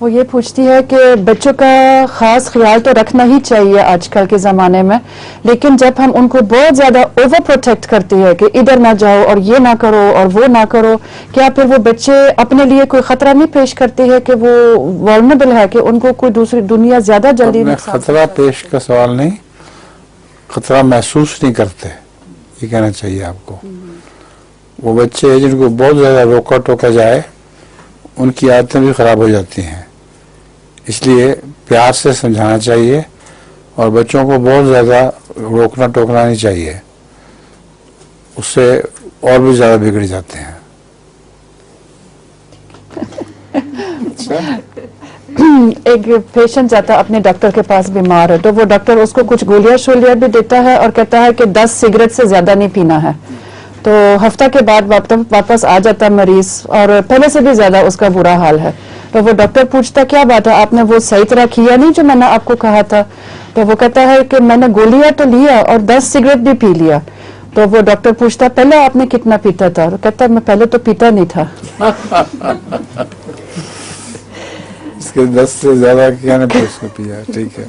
وہ یہ پوچھتی ہے کہ بچوں کا خاص خیال تو رکھنا ہی چاہیے آج کل کے زمانے میں، لیکن جب ہم ان کو بہت زیادہ اوور پروٹیکٹ کرتے ہیں کہ ادھر نہ جاؤ اور یہ نہ کرو اور وہ نہ کرو، کیا پھر وہ بچے اپنے لیے کوئی خطرہ نہیں پیش کرتے ہیں کہ وہ والنریبل ہے کہ ان کو کوئی دوسری دنیا زیادہ جلدی خطرہ پیش کا سوال نہیں، خطرہ محسوس نہیں کرتے، یہ کہنا چاہیے آپ کو. وہ بچے جن کو بہت زیادہ روکا ٹوکا جائے ان کی عادتیں بھی خراب ہو جاتی ہیں، اس لیے پیار سے سمجھانا چاہیے اور بچوں کو بہت زیادہ روکنا ٹوکنا نہیں چاہیے، اس سے اور بھی زیادہ بگڑ جاتے ہیں. ایک پیشنٹ جاتا ہے اپنے ڈاکٹر کے پاس بیمار ہے، تو وہ ڈاکٹر اس کو کچھ گولیاں شولیاں بھی دیتا ہے اور کہتا ہے کہ 10 سگریٹ سے زیادہ نہیں پینا ہے. تو ہفتہ کے بعد واپس آ جاتا ہے مریض اور پہلے سے بھی زیادہ اس کا برا حال ہے. تو وہ ڈاکٹر پوچھتا کیا بات ہے، آپ نے وہ صحیح طرح کیا نہیں جو میں نے آپ کو کہا تھا؟ تو وہ کہتا ہے کہ میں نے گولیاں تو لیا اور 10 سگریٹ بھی پی لیا. تو وہ ڈاکٹر پوچھتا پہلے آپ نے کتنا پیتا تھا؟ وہ کہتا میں پہلے تو پیتا نہیں تھا. اس کے 10 سے زیادہ کیا نے پیا، ٹھیک ہے.